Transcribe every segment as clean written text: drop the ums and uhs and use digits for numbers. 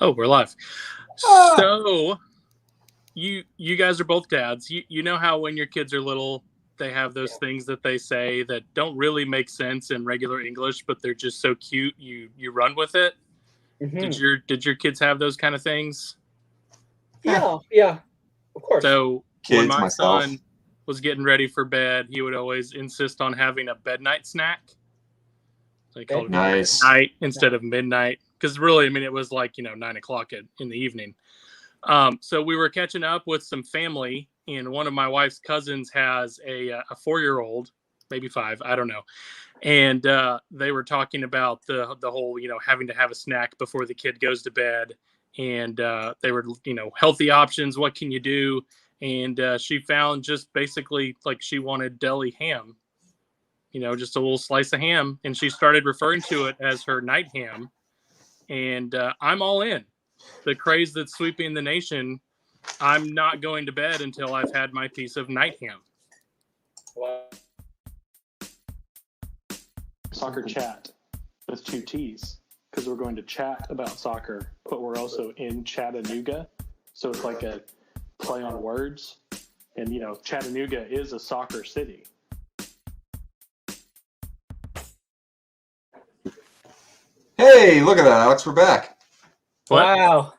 Oh, we're live. So you guys are both dads. You know how when your kids are little, they have those things that they say that don't really make sense in regular English, but they're just so cute. You run with it. Mm-hmm. Did your kids have those kind of things? Yeah, of course. So when my son was getting ready for bed, he would always insist on having a bed night snack. So he called it night instead of midnight. Because really, I mean, it was like, 9 o'clock in the evening. So we were catching up with some family, and one of my wife's cousins has a 4-year-old, maybe 5, I don't know. And they were talking about the whole, having to have a snack before the kid goes to bed. And they were, healthy options. What can you do? And she found just basically like she wanted deli ham, just a little slice of ham. And she started referring to it as her night ham. And I'm all in. The craze that's sweeping the nation, I'm not going to bed until I've had my piece of night ham. Wow. Soccer chat with 2 T's, because we're going to chat about soccer, but we're also in Chattanooga. So it's like a play on words. And, Chattanooga is a soccer city. Hey, look at that, Alex. We're back. What? Wow.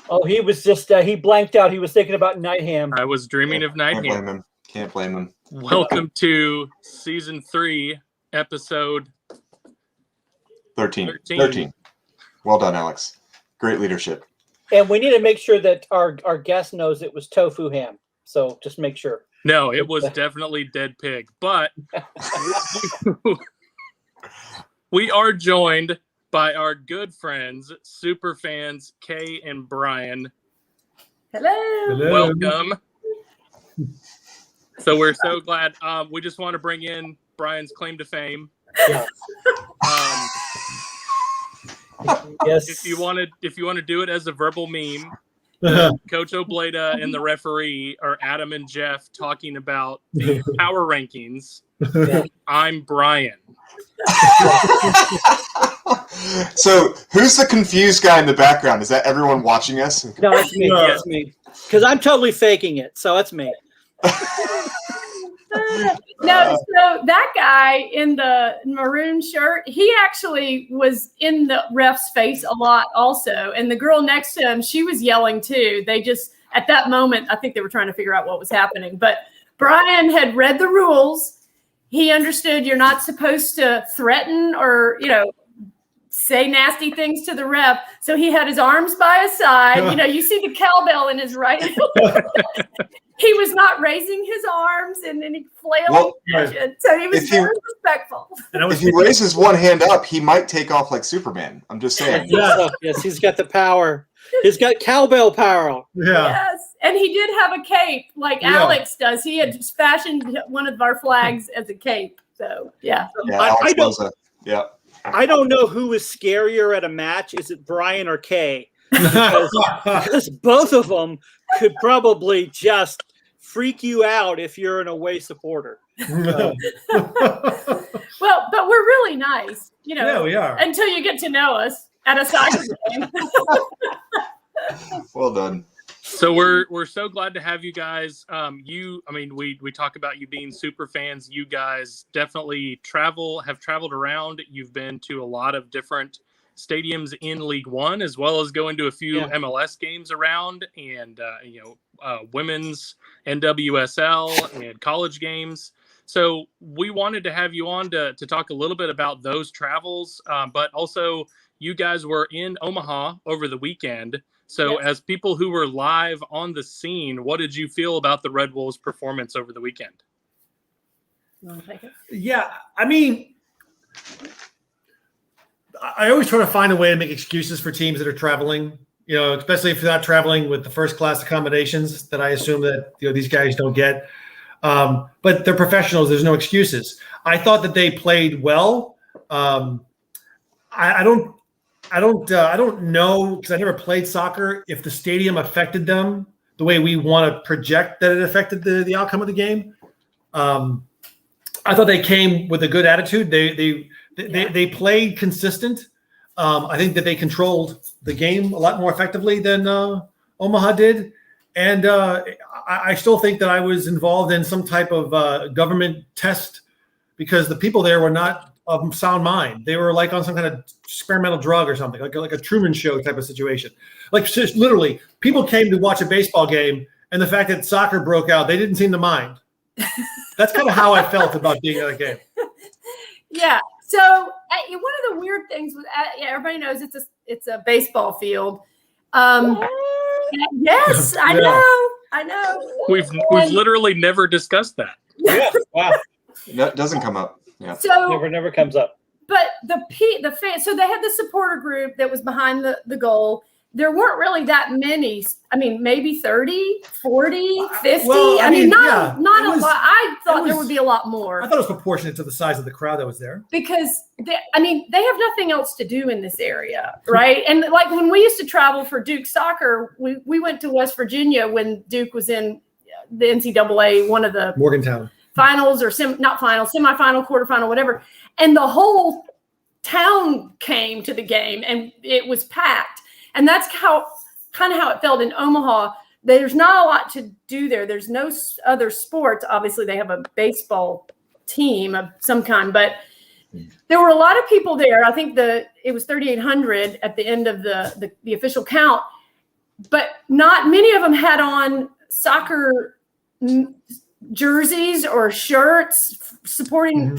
Oh, he was just, he blanked out. He was thinking about night ham. I was dreaming of night ham. Can't blame him. Welcome to season 3, episode 13. Well done, Alex. Great leadership. And we need to make sure that our guest knows it was tofu ham. So just make sure. No, it was definitely dead pig. But we are joined by our good friends, super fans, Kay and Brian. Hello. Welcome. So we're so glad. We just want to bring in Brian's claim to fame. Yeah. Yes. If you want to do it as a verbal meme, Coach Obleda and the referee are Adam and Jeff talking about the power rankings. Yeah. I'm Brian. So who's the confused guy in the background? Is that everyone watching us? No, it's me. No. It's me. Because I'm totally faking it, so it's me. No, so that guy in the maroon shirt, he actually was in the ref's face a lot also. And the girl next to him, she was yelling too. They just, at that moment, I think they were trying to figure out what was happening. But Brian had read the rules. He understood you're not supposed to threaten or, say nasty things to the ref. So he had his arms by his side. You see the cowbell in his right. He was not raising his arms and then he flailing. So he was very respectful. If he raises one hand up, he might take off like Superman. I'm just saying. Yes, he's got the power. He's got cowbell power. Yeah. Yes. And he did have a cape like Alex does. He had just fashioned one of our flags as a cape. So, yeah. I don't know who is scarier at a match. Is it Brian or Kay? Because both of them could probably just freak you out if you're an away supporter. Well, but we're really nice, Yeah, we are. Until you get to know us at a soccer game. Well done. So we're so glad to have you guys. We talk about you being super fans. You guys definitely have traveled around. You've been to a lot of different stadiums in League One, as well as going to a few MLS games around, and women's NWSL and college games. So we wanted to have you on to talk a little bit about those travels, but also you guys were in Omaha over the weekend. So as people who were live on the scene, what did you feel about the Red Wolves' performance over the weekend? Yeah, I always try to find a way to make excuses for teams that are traveling, especially if they're not traveling with the first class accommodations that I assume that these guys don't get. But they're professionals. There's no excuses. I thought that they played well. I don't know, because I never played soccer, if the stadium affected them the way we want to project that it affected the outcome of the game. I thought they came with a good attitude. They played consistent. I think that they controlled the game a lot more effectively than Omaha did. And I still think that I was involved in some type of government test because the people there were not of sound mind. They were like on some kind of experimental drug or something, like a Truman Show type of situation. Like just literally, people came to watch a baseball game, and the fact that soccer broke out, they didn't seem to mind. That's kind of how I felt about being at a game. Yeah. So one of the weird things was, everybody knows it's a baseball field. Yes, I know. We've literally never discussed that. Yeah, wow. That doesn't come up. Yeah. So Never comes up. But the fans, so they had the supporter group that was behind the goal. There weren't really that many. I mean, maybe 30, 40, 50. Well, I mean, not a lot. I thought there would be a lot more. I thought it was proportionate to the size of the crowd that was there. Because, they have nothing else to do in this area, right? And like when we used to travel for Duke soccer, we went to West Virginia when Duke was in the NCAA, one of the Morgantown finals or semifinal, quarterfinal, whatever. And the whole town came to the game and it was packed. And that's how it felt in Omaha. There's not a lot to do there. There's no other sports. Obviously, they have a baseball team of some kind, but there were a lot of people there. I think it was 3,800 at the end of the official count, but not many of them had on soccer jerseys or shirts supporting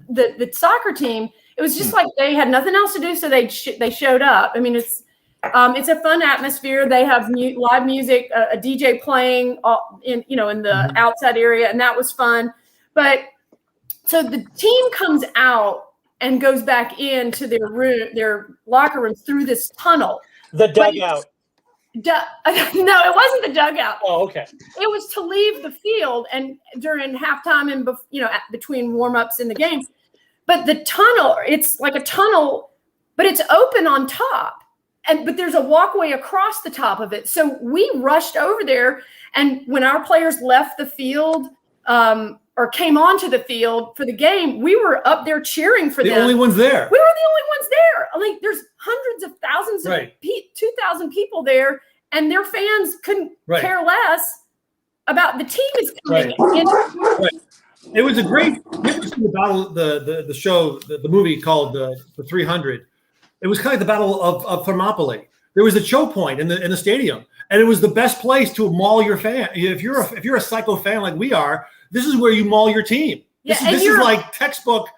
the soccer team. It was just like they had nothing else to do, so they showed up. I mean, it's a fun atmosphere. They have live music, a DJ playing in the outside area, and that was fun. But so the team comes out and goes back into their locker rooms through this tunnel. The dugout. No, it wasn't the dugout. Oh, okay. It was to leave the field and during halftime and between warm-ups in the game. But the tunnel, it's like a tunnel, but it's open on top. But there's a walkway across the top of it. So we rushed over there, and when our players left the field or came onto the field for the game, we were up there cheering for them. The only ones there. We were the only ones there. I mean, there's hundreds of thousands of 2,000 people there, and their fans couldn't care less about the team is coming in. Right. It was a great. You ever seen the battle, the show, the movie called the 300? It was kind of like the Battle of Thermopylae. There was a choke point in the stadium, and it was the best place to maul your fan. If you're a psycho fan like we are, this is where you maul your team. This is like textbook,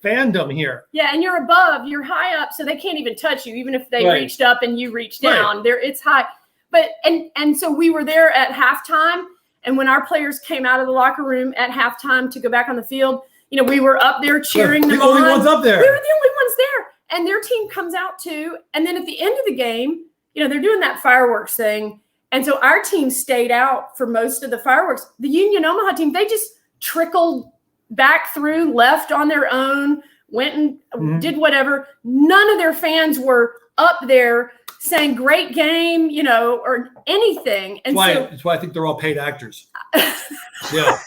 fandom here. Yeah, and you're high up, so they can't even touch you, even if they reached up and you reached down. There, it's high. But and so we were there at halftime, and when our players came out of the locker room at halftime to go back on the field, we were up there cheering them on. The only ones up there. We were the only ones there. And their team comes out too. And then at the end of the game, they're doing that fireworks thing. And so our team stayed out for most of the fireworks. The Union Omaha team, they just trickled back through, left on their own, went and did whatever. None of their fans were up there saying great game, or anything. And that's why I think they're all paid actors. Yeah.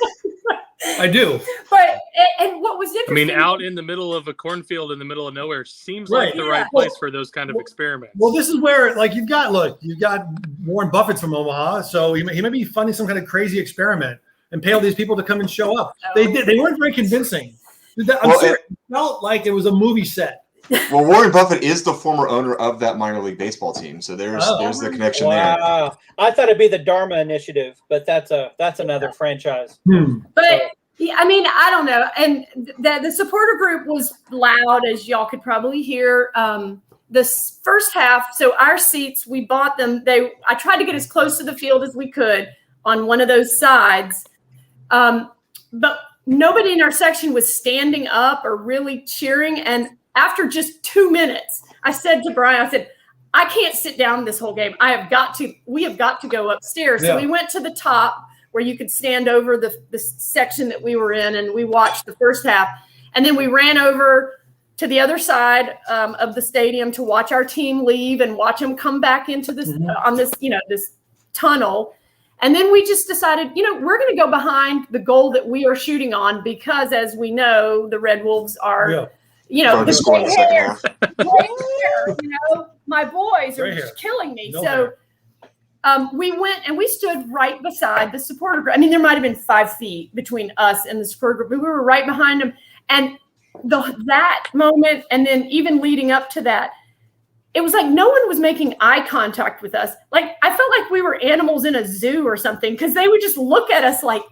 I do. But and what was interesting? I mean, out in the middle of a cornfield in the middle of nowhere seems like the right place for those kind of experiments. Well, this is where, you've got Warren Buffett's from Omaha, so he may be funding some kind of crazy experiment and pay all these people to come and show up. They weren't very convincing. It felt like it was a movie set. Well, Warren Buffett is the former owner of that minor league baseball team, so there's the connection there. Wow, I thought it'd be the Dharma Initiative, but that's another franchise. But I mean, I don't know. And the supporter group was loud, as y'all could probably hear. This first half, so our seats, we bought them. I tried to get as close to the field as we could on one of those sides, but nobody in our section was standing up or really cheering. And after just 2 minutes, I said to Brian, I can't sit down this whole game. We have got to go upstairs. Yeah. So we went to the top where you could stand over the section that we were in, and we watched the first half. And then we ran over to the other side of the stadium to watch our team leave and watch them come back into this on this, this tunnel. And then we just decided, we're going to go behind the goal that we are shooting on because, as we know, the Red Wolves are the score in the second half. gray hair, my boys are just killing me. We went and we stood right beside the supporter group. I mean, there might have been 5 feet between us and the supporter group, but we were right behind them. And that moment, and then even leading up to that, it was like no one was making eye contact with us. Like I felt like we were animals in a zoo or something, because they would just look at us like,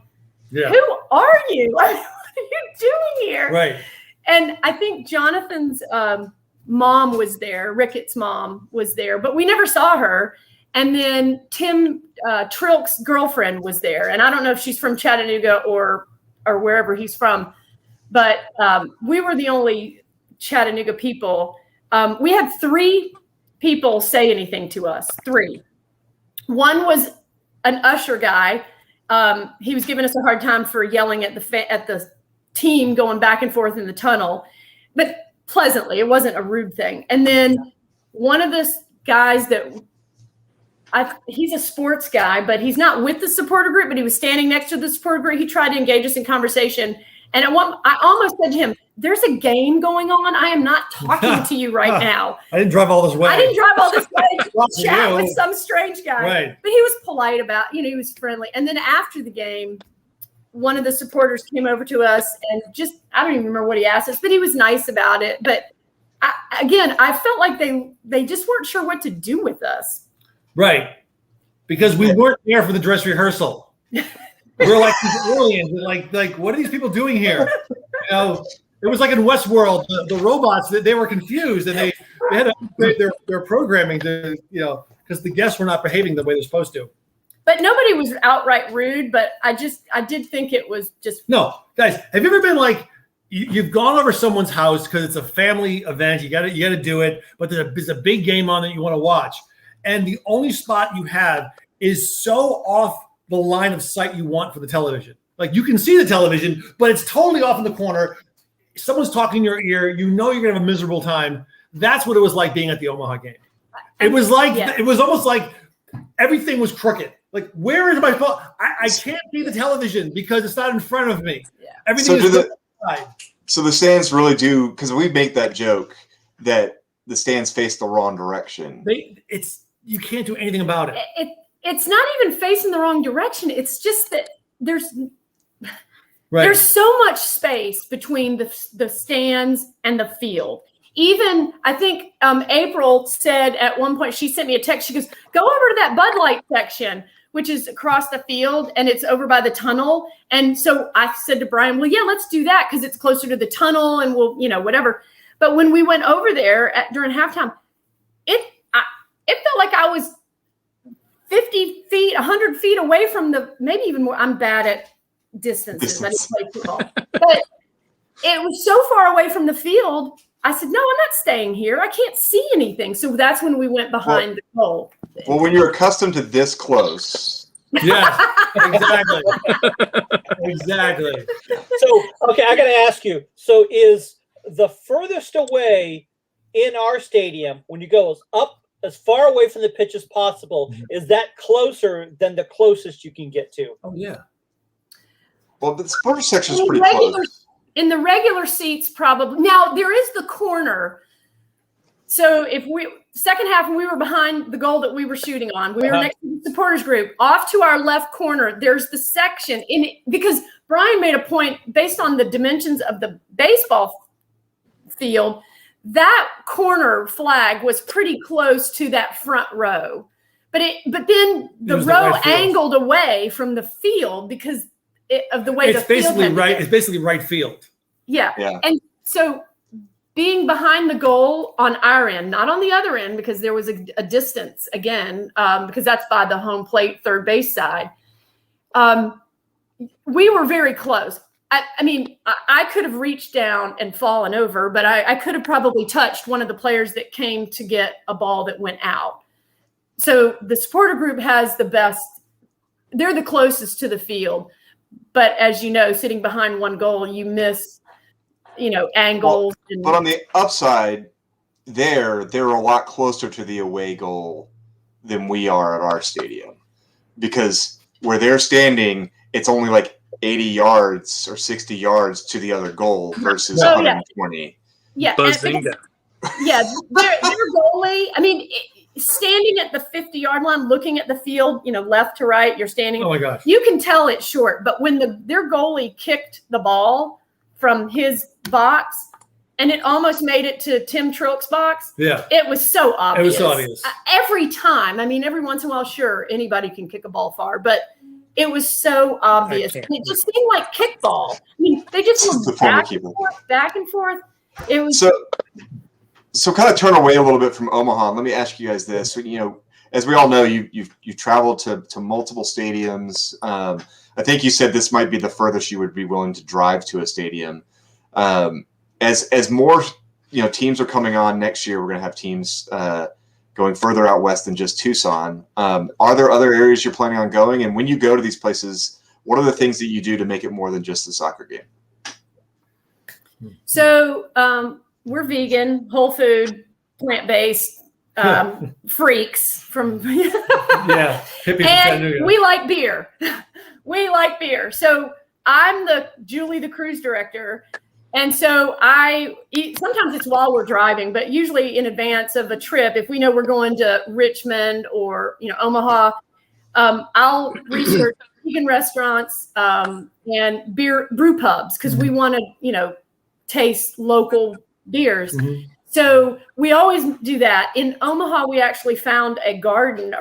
who are you? What are you doing here? Right. And I think Jonathan's mom was there. Ricketts' mom was there, but we never saw her. And then Tim Trilk's girlfriend was there. And I don't know if she's from Chattanooga or wherever he's from, but we were the only Chattanooga people. We had 3 people say anything to us. 3. One was an usher guy. He was giving us a hard time for yelling at the team going back and forth in the tunnel, but pleasantly. It wasn't a rude thing. And then one of the guys he's a sports guy, but he's not with the supporter group, but he was standing next to the supporter group. He tried to engage us in conversation. And I almost said to him, there's a game going on. I am not talking to you right now. I didn't drive all this way. To chat with some strange guy. Right. But he was polite about, he was friendly. And then after the game, one of the supporters came over to us and I don't even remember what he asked us, but he was nice about it. But I felt like they just weren't sure what to do with us. Right. Because we weren't there for the dress rehearsal. We're like these aliens. Like, what are these people doing here? It was like in Westworld, the robots, they were confused and they had to upgrade their programming to, because the guests were not behaving the way they're supposed to. But nobody was outright rude, but I did think it was just. No, guys, have you ever been like, you've gone over someone's house because it's a family event, you got to do it, but there's a big game on that you want to watch, and the only spot you have is so off the line of sight you want for the television. Like you can see the television, but it's totally off in the corner. Someone's talking in your ear. You're going to have a miserable time. That's what it was like being at the Omaha game. It was like, It was almost like everything was crooked. Like, where is my phone? I can't see the television because it's not in front of me. Yeah. Everything is outside. So the stands really do, because we make that joke that the stands face the wrong direction. You can't do anything about it. It's not even facing the wrong direction. It's just that there's so much space between the stands and the field. Even I think April said at one point, she sent me a text. She goes, go over to that Bud Light section, which is across the field and it's over by the tunnel. And so I said to Brian, well, yeah, let's do that because it's closer to the tunnel and we'll, whatever. But when we went over there during halftime, it felt like I was 50 feet, 100 feet away from maybe even more. I'm bad at distances. I didn't play football. But it was so far away from the field. I said, no, I'm not staying here. I can't see anything. So that's when we went behind the goal. Well, when you're accustomed to this close. Yeah, exactly. Exactly. So, okay, I got to ask you. So is the furthest away in our stadium, when you go up as far away from the pitch as possible, is that closer than the closest you can get to? Oh, yeah. Well, the supporter section is pretty close. In the regular seats, probably. Now, there is the corner. So if second half, when we were behind the goal that we were shooting on, we were next to the supporters group. Off to our left corner, there's the section. Because Brian made a point, based on the dimensions of the baseball field, that corner flag was pretty close to that front row. But then the row angled away from the field because of the way it's basically right. It's basically right field. Yeah. And so being behind the goal on our end, not on the other end, because there was a distance again, because that's by the home plate, third base side. We were very close. I mean, I could have reached down and fallen over, but I could have probably touched one of the players that came to get a ball that went out. So the supporter group has the best. They're the closest to the field. But as you know, sitting behind one goal, you miss, angles. But on the upside, they're a lot closer to the away goal than we are at our stadium. Because where they're standing, it's only like 80 yards or 60 yards to the other goal versus 120. Yeah. Bazinga. Yeah, their goalie. I mean, standing at the 50-yard line, looking at the field, left to right, you're standing. Oh my gosh! You can tell it's short, but when their goalie kicked the ball from his box, and it almost made it to Tim Trilk's box. Yeah, it was so obvious. It was so obvious every time. I mean, every once in a while, sure, anybody can kick a ball far, but it was so obvious, and it just seemed like kickball. I mean, they just went back and forth. It was So kind of turn away a little bit from Omaha. Let me ask you guys this. As we all know, you've traveled to multiple stadiums. I think you said this might be the furthest you would be willing to drive to a stadium. As more teams are coming on next year, we're going to have teams going further out west than just Tucson. Are there other areas you're planning on going? And when you go to these places, what are the things that you do to make it more than just a soccer game? So we're vegan, whole food, plant-based freaks from hippies. And we like beer. We like beer. So I'm Julie, the cruise director. And so sometimes it's while we're driving, but usually in advance of a trip, if we know we're going to Richmond or, Omaha, I'll research vegan restaurants and brew pubs because we want to, taste local beers. Mm-hmm. So we always do that. In Omaha, we actually found a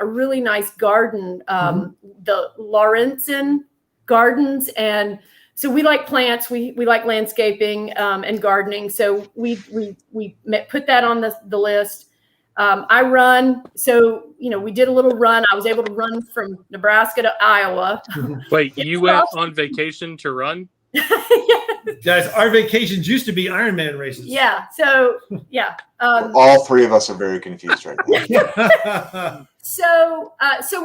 really nice garden, the Lawrenson Gardens. And so we like plants, we like landscaping and gardening. So we put that on the list. I run. So, we did a little run. I was able to run from Nebraska to Iowa. Wait, you went on vacation to run? Guys, our vacations used to be Ironman races. Yeah. So, yeah. All three of us are very confused right now. So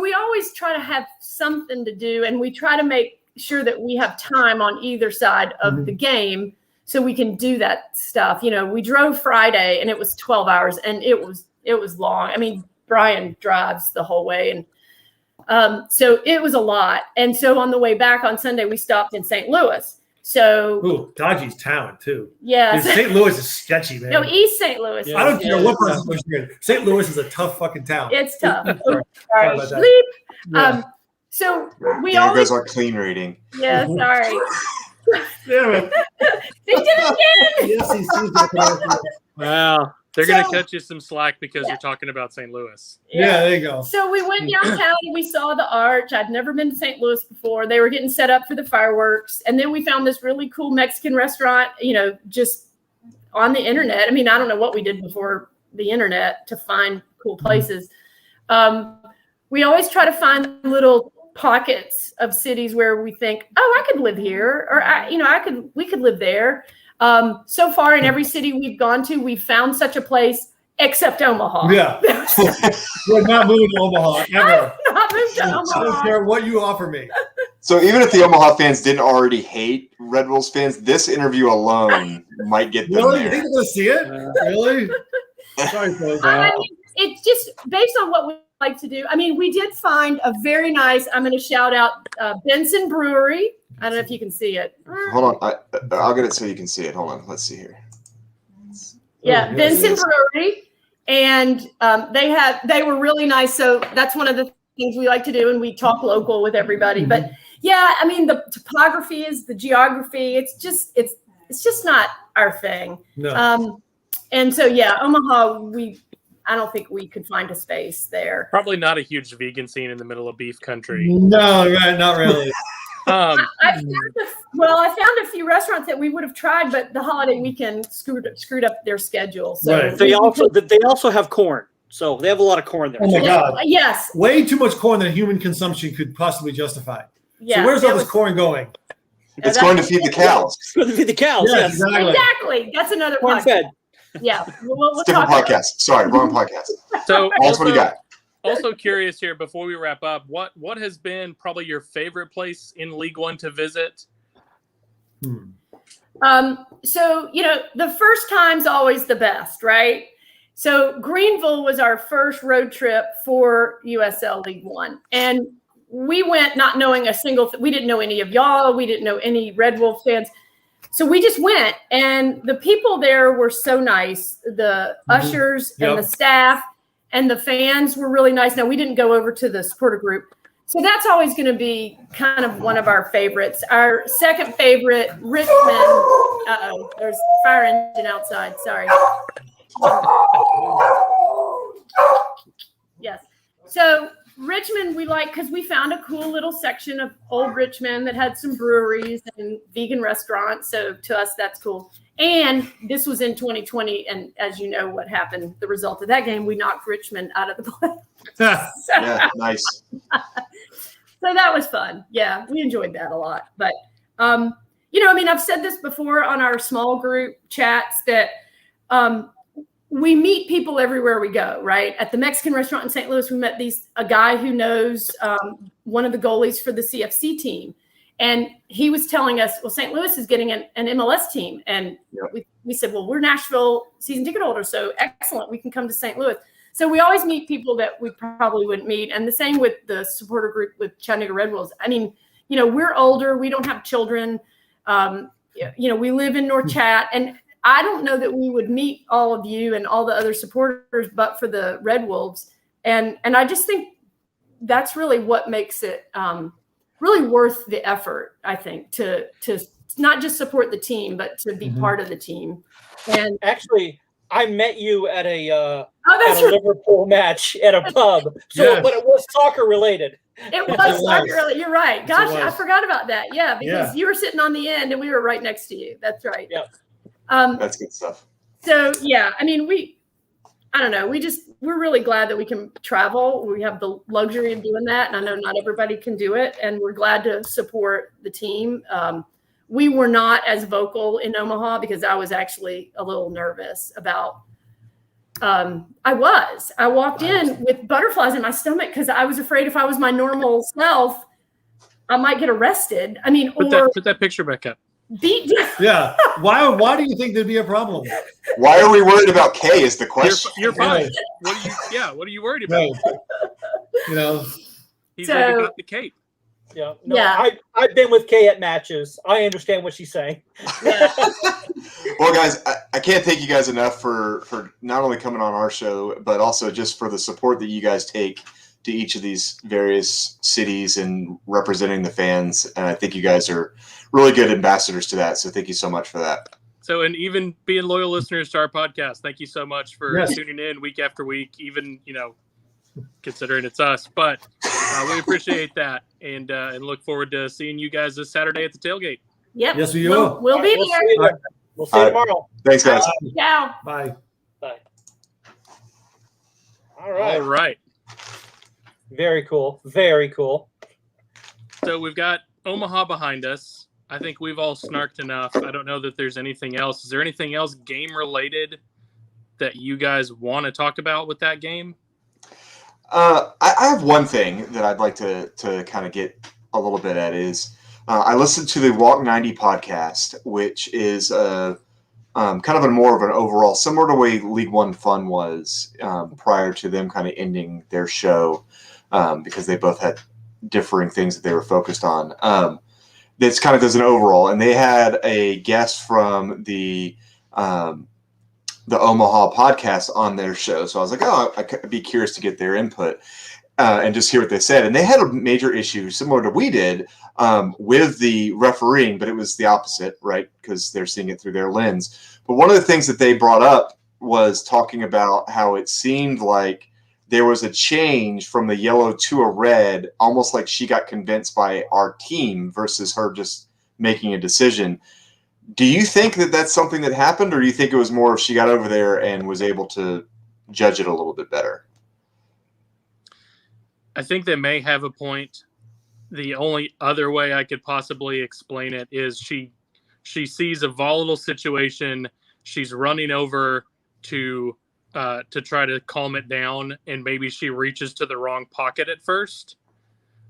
we always try to have something to do, and we try to make sure that we have time on either side of the game so we can do that stuff. We drove Friday and it was 12 hours and it was long. I mean, Brian drives the whole way. And so it was a lot. And so on the way back on Sunday, we stopped in St. Louis. So dodgy town too. Yeah. St. Louis is sketchy, man. No, East St. Louis. I don't care what person was here. St. Louis is a tough fucking town. It's tough. Sorry about that. Yeah. So we there always goes our clean rating. Yeah, sorry. Damn it. They did it again. Wow. They're going to cut you some slack because you're talking about St. Louis. Yeah, there you go. So we went downtown and we saw the arch. I'd never been to St. Louis before. They were getting set up for the fireworks. And then we found this really cool Mexican restaurant, just on the internet. I mean, I don't know what we did before the internet to find cool places. We always try to find little pockets of cities where we think, oh, I could live here, or we could live there. So far in every city we've gone to, we've found such a place, except Omaha. Yeah. We're not moving to Omaha ever. I'm not moving to Omaha. I don't care what you offer me. So even if the Omaha fans didn't already hate Red Wolves fans, this interview alone might get them Really? there. You think they're going to see it? Really? Sorry, folks. I mean, it's just based on what we like to do. I mean, we did find a very nice, I'm going to shout out Benson Brewery. I don't know if you can see it. Hold on. I'll get it so you can see it. Hold on. Let's see here. Yeah, Benson Brewery. And they were really nice. So that's one of the things we like to do. And we talk local with everybody. Mm-hmm. But yeah, I mean, the topography is the geography. It's just not our thing. No. And so, yeah, Omaha, I don't think we could find a space there. Probably not a huge vegan scene in the middle of beef country. No, right, not really. I found a few restaurants that we would have tried, but the holiday weekend screwed up their schedule. So right. They also have corn, so they have a lot of corn there. Oh my God! Yes, way too much corn that human consumption could possibly justify. Yeah, so where's all this corn going? It's going to feed the cows. It's going to feed the cows. Yes, exactly. That's another corn podcast. fed. Yeah, we'll different podcast. Sorry, wrong podcast. So that's what you got. Also curious here before we wrap up, what has been probably your favorite place in League One to visit? So the first time's always the best, right? So Greenville was our first road trip for USL League One, and we went not knowing a single. We didn't know any of y'all. We didn't know any Red Wolf fans. So we just went, and the people there were so nice. The ushers and the staff and the fans were really nice. Now, we didn't go over to the supporter group. So that's always going to be kind of one of our favorites. Our second favorite, Richmond. Uh-oh, there's a fire engine outside. Sorry. Yes. So Richmond we like because we found a cool little section of old Richmond that had some breweries and vegan restaurants. So to us, that's cool. And this was in 2020. And as you know, what happened, the result of that game, we knocked Richmond out of the playoffs. Yeah, nice. So that was fun. Yeah, we enjoyed that a lot. But, you know, I mean, I've said this before on our small group chats that we meet people everywhere we go, right? At the Mexican restaurant in St. Louis, we met a guy who knows one of the goalies for the CFC team. And he was telling us, well, St. Louis is getting an MLS team. And we said, well, we're Nashville season ticket holders. So excellent. We can come to St. Louis. So we always meet people that we probably wouldn't meet. And the same with the supporter group with Chattanooga Red Wolves. I mean, you know, we're older. We don't have children. You know, we live in North Chat. And I don't know that we would meet all of you and all the other supporters, but for the Red Wolves. And I just think that's really what makes it really worth the effort, I think, to not just support the team, but to be part of the team. And actually, I met you at a Liverpool match at a pub. So, but it was soccer related. It was soccer related. You're right. Gosh, I forgot about that. Yeah, because you were sitting on the end and we were right next to you. That's right. Yeah. That's good stuff. So yeah, I mean, I don't know. We're really glad that we can travel. We have the luxury of doing that. And I know not everybody can do it. And we're glad to support the team. We were not as vocal in Omaha because I was actually a little nervous about, I walked in with butterflies in my stomach because I was afraid if I was my normal self, I might get arrested. I mean, put that picture back up. Yeah. Why do you think there'd be a problem? Why are we worried about Kay is the question. You're fine. What are you worried about? You know, he's already got the cape. Yeah. No, I've been with Kay at matches. I understand what she's saying. Well, guys, I can't thank you guys enough for not only coming on our show, but also just for the support that you guys take to each of these various cities and representing the fans. And I think you guys are really good ambassadors to that. So thank you so much for that. So, and even being loyal listeners to our podcast, thank you so much for tuning in week after week, even, you know, considering it's us, but we appreciate that and look forward to seeing you guys this Saturday at the tailgate. Yep. Yes, we will. We'll be there. We'll see you tomorrow. Thanks, guys. Ciao. Bye. Bye. All right. Very cool. Very cool. So we've got Omaha behind us. I think we've all snarked enough. I don't know that there's anything else. Is there anything else game related that you guys want to talk about with that game? I have one thing that I'd like to kind of get a little bit at is I listened to the Walk 90 podcast, which is kind of more of an overall, similar to the way League One Fun was prior to them kind of ending their show because they both had differing things that they were focused on. That's kind of does an overall, and they had a guest from the Omaha podcast on their show. So I was like, oh, I'd be curious to get their input and just hear what they said. And they had a major issue similar to we did with the refereeing, but it was the opposite, right? Because they're seeing it through their lens. But one of the things that they brought up was talking about how it seemed like there was a change from the yellow to a red, almost like she got convinced by our team versus her just making a decision. Do you think that that's something that happened, or do you think it was more if she got over there and was able to judge it a little bit better? I think they may have a point. The only other way I could possibly explain it is she sees a volatile situation. She's running over to try to calm it down, and maybe she reaches to the wrong pocket at first.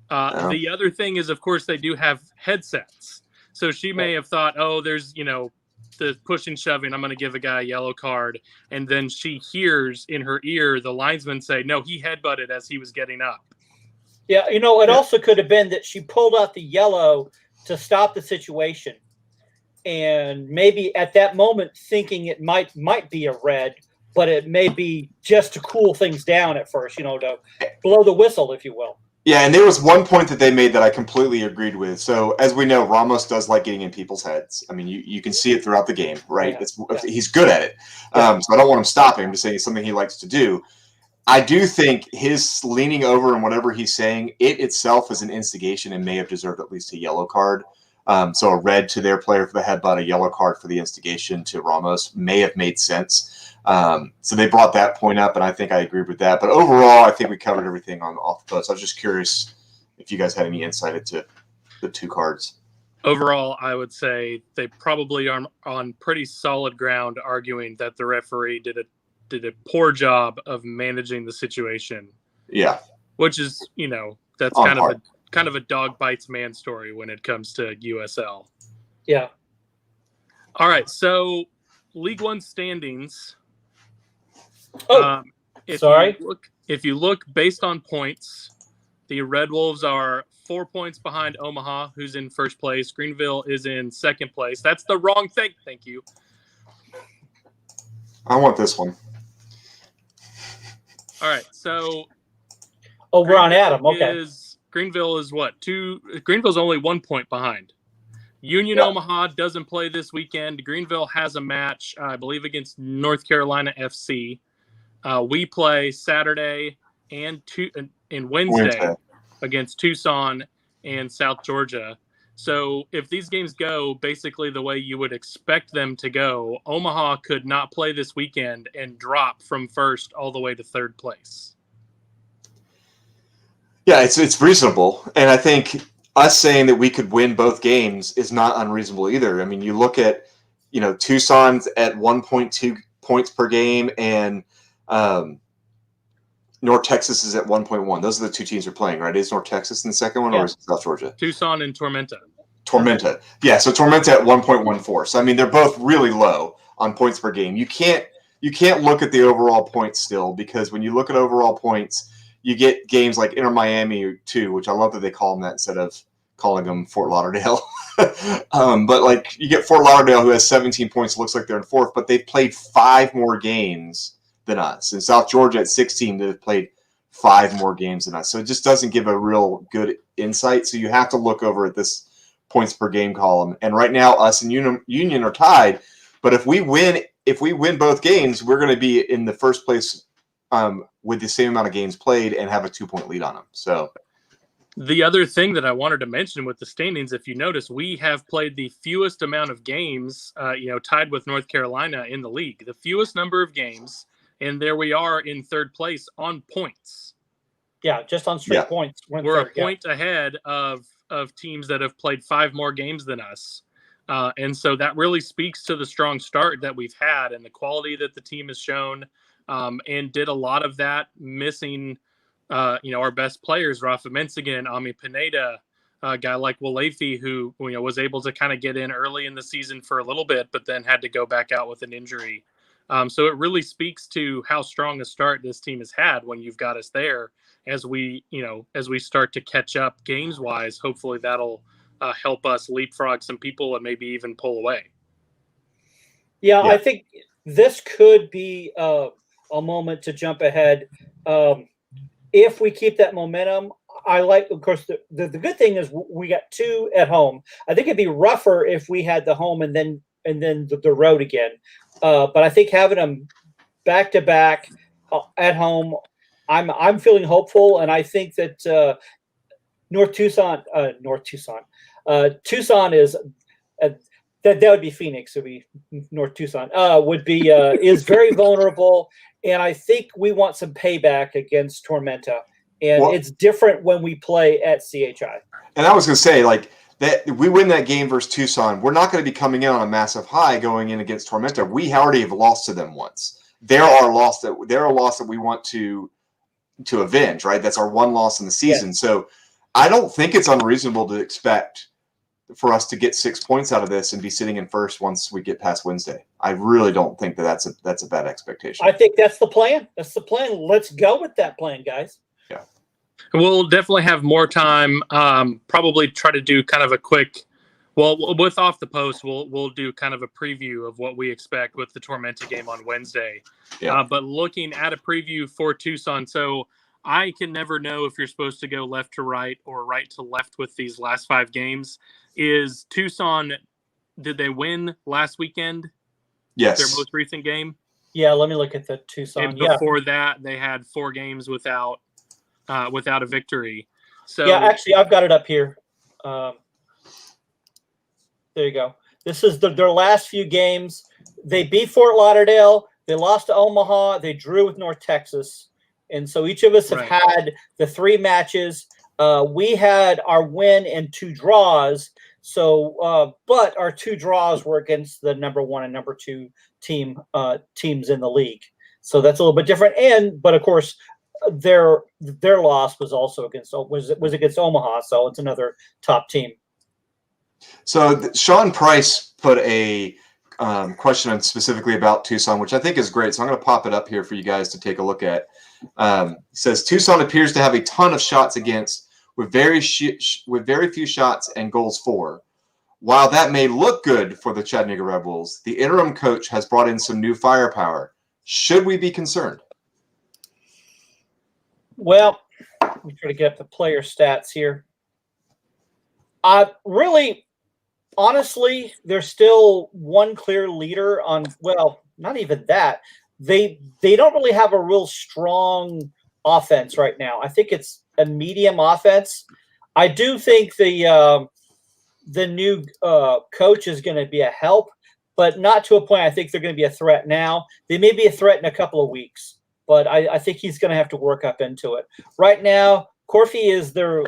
The other thing is, of course, they do have headsets. So she may have thought, oh, there's, the push and shoving, I'm going to give a guy a yellow card. And then she hears in her ear the linesman say, no, he headbutted as he was getting up. Yeah, it also could have been that she pulled out the yellow to stop the situation. and maybe at that moment thinking it might be a red, but it may be just to cool things down at first, to blow the whistle, if you will. Yeah, and there was one point that they made that I completely agreed with. So, as we know, Ramos does like getting in people's heads. I mean, you can see it throughout the game, right? He's good at it. So I don't want him stopping. I'm just saying it's something he likes to do. I do think his leaning over and whatever he's saying, it itself is an instigation and may have deserved at least a yellow card. So a red to their player for the headbutt, a yellow card for the instigation to Ramos may have made sense. So they brought that point up, and I think I agreed with that. But overall, I think we covered everything off the post. I was just curious if you guys had any insight into the two cards. Overall, I would say they probably are on pretty solid ground arguing that the referee did a poor job of managing the situation. Yeah. Which is, that's kind of a dog bites man story when it comes to USL. Yeah. All right, so League One standings. If you look based on points, the Red Wolves are 4 points behind Omaha, who's in first place. Greenville is in second place. That's the wrong thing. Thank you. I want this one. All right, so. Oh, we're on Adam. Okay. Greenville is what? Greenville's only 1 point behind. Union Omaha doesn't play this weekend. Greenville has a match, I believe, against North Carolina FC. We play Saturday and Wednesday against Tucson and South Georgia. So if these games go basically the way you would expect them to go, Omaha could not play this weekend and drop from first all the way to third place. Yeah, it's reasonable. And I think us saying that we could win both games is not unreasonable either. I mean, you look at, Tucson's at 1.2 points per game, and North Texas is at 1.1. Those are the two teams we're playing, right? Is North Texas in the second one, or is it South Georgia? Tucson and Tormenta. Yeah, so Tormenta at 1.14. So, I mean, they're both really low on points per game. You can't look at the overall points still, because when you look at overall points, you get games like Inter Miami too, which I love that they call them that instead of calling them Fort Lauderdale. But you get Fort Lauderdale, who has 17 points, looks like they're in fourth, but they've played 5 more games than us. And South Georgia at 16, they've played 5 more games than us. So it just doesn't give a real good insight. So you have to look over at this points per game column. And right now, us and Union are tied. But if we win both games, we're going to be in the first place with the same amount of games played and have a 2-point lead on them. So the other thing that I wanted to mention with the standings, if you notice, we have played the fewest amount of games, tied with North Carolina in the league, the fewest number of games. And there we are in third place on points. Yeah, just on straight points. We're a point ahead of teams that have played 5 more games than us. And so that really speaks to the strong start that we've had and the quality that the team has shown. And did a lot of that missing, our best players, Rafa Mensigan, Ami Pineda, a guy like Walefi, who was able to kind of get in early in the season for a little bit, but then had to go back out with an injury. So it really speaks to how strong a start this team has had when you've got us there. As we start to catch up games wise, hopefully that'll help us leapfrog some people and maybe even pull away. Yeah, I think this could be a moment to jump ahead. If we keep that momentum, of course, the good thing is we got 2 at home. I think it'd be rougher if we had the home and then the road again. But I think having them back to back at home, I'm feeling hopeful, and I think that Tucson is that would be Phoenix. It would be North Tucson. Is very vulnerable, and I think we want some payback against Tormenta, and it's different when we play at CHI. And I was going to say, that we win that game versus Tucson, we're not going to be coming in on a massive high going in against Tormenta. We already have lost to them once. They're a loss that we want to avenge, right? That's our one loss in the season. Yeah. So I don't think it's unreasonable to expect for us to get 6 points out of this and be sitting in first once we get past Wednesday. I really don't think that's a bad expectation. I think that's the plan. Let's go with that plan, guys. We'll definitely have more time. Probably try to do kind of a quick Well, with Off the Post, we'll do kind of a preview of what we expect with the Tormenta game on Wednesday. Yeah. But looking at a preview for Tucson, so I can never know if you're supposed to go left to right or right to left with these last 5 games. Is Tucson, did they win last weekend? Yes. Their most recent game? Yeah, let me look at the Tucson. And before that, they had 4 games without a victory. So yeah, actually, I've got it up here. There you go. This is their last few games. They beat Fort Lauderdale. They lost to Omaha. They drew with North Texas. And so each of us have had the 3 matches. We had our win and 2 draws. So, but our 2 draws were against the number 1 and number 2 teams in the league. So that's a little bit different. But of course, their loss was also against Omaha. So it's another top team. So Sean Price put a question on specifically about Tucson, which I think is great. So I'm going to pop it up here for you guys to take a look at. He says Tucson appears to have a ton of shots against with very few shots and goals for. While that may look good for the Chattanooga Red Wolves, the interim coach has brought in some new firepower. Should we be concerned? Well, let me try to get up the player stats here. Really, honestly, there's still one clear leader on, well, not even that. They don't really have a real strong offense right now. I think it's a medium offense. I do think the new coach is going to be a help, but not to a point. I think they're going to be a threat now. They may be a threat in a couple of weeks, but I think he's going to have to work up into it. Right now, Corfy is their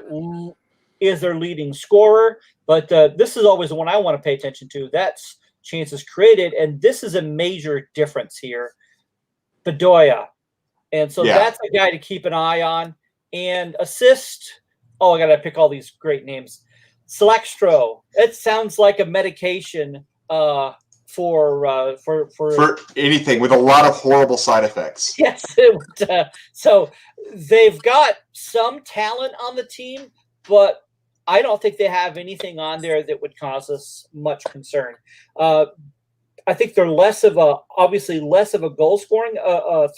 leading scorer, but this is always the one I want to pay attention to. That's chances created, and this is a major difference here. Bedoya. And so that's a guy to keep an eye on. And assist, I got to pick all these great names. Selextro. It sounds like a medication for anything with a lot of horrible side effects. Yes. So they've got some talent on the team, but I don't think they have anything on there that would cause us much concern. I think they're obviously less of a goal scoring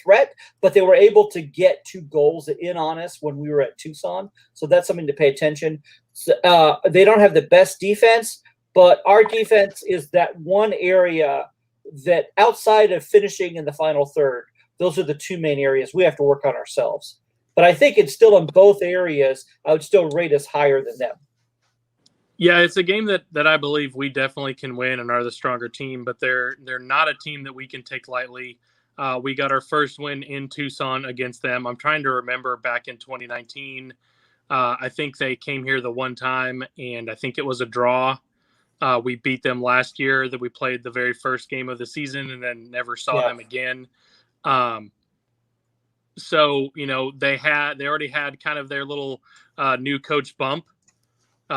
threat, but they were able to get 2 goals in on us when we were at Tucson. So that's something to pay attention. They don't have the best defense, but our defense is that one area that outside of finishing in the final third, those are the 2 main areas we have to work on ourselves. But I think it's still in both areas. I would still rate us higher than them. Yeah, it's a game that I believe we definitely can win and are the stronger team, but they're not a team that we can take lightly. We got our first win in Tucson against them. I'm trying to remember back in 2019. I think they came here the one time, and I think it was a draw. We beat them last year that we played the very first game of the season and then never saw them again. So, they already had kind of their little new coach bump.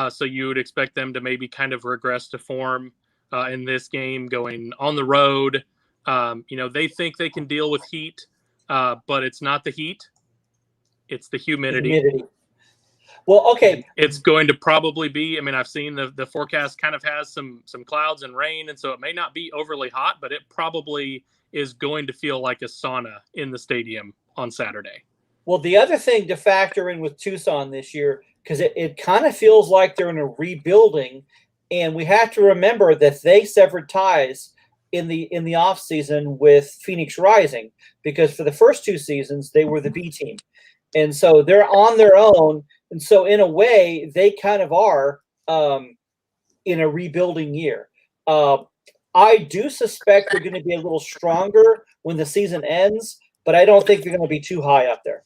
So you would expect them to maybe kind of regress to form in this game going on the road. They think they can deal with heat, but it's not the heat. It's the humidity. Well, okay. It's going to probably be, I've seen the forecast kind of has some clouds and rain, and so it may not be overly hot, but it probably is going to feel like a sauna in the stadium on Saturday. Well, the other thing to factor in with Tucson this year, because it kind of feels like they're in a rebuilding, and we have to remember that they severed ties in the off season with Phoenix Rising, because for the first 2 seasons they were the B team, and so they're on their own, and so in a way they kind of are in a rebuilding year. I do suspect they're going to be a little stronger when the season ends, but I don't think they're going to be too high up there.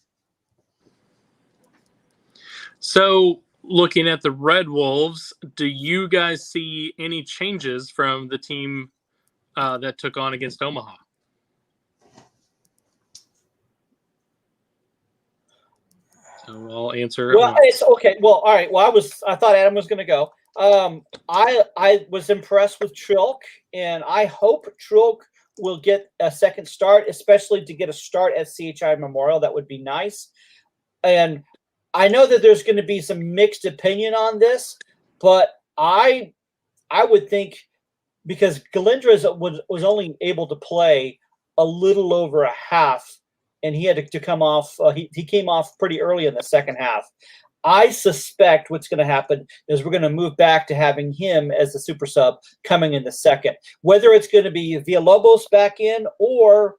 So, looking at the Red Wolves, do you guys see any changes from the team that took on against Omaha? So I'll answer. Well, it's okay. Well, all right. Well, I thought Adam was going to go. I was impressed with Trilk, and I hope Trilk will get a second start, especially to get a start at CHI Memorial. That would be nice. And I know that there's going to be some mixed opinion on this, but I I would think because Galindras was only able to play a little over a half, and he had to come off. He came off pretty early in the second half. I suspect what's going to happen is we're going to move back to having him as the super sub coming in the second. Whether it's going to be Villalobos back in or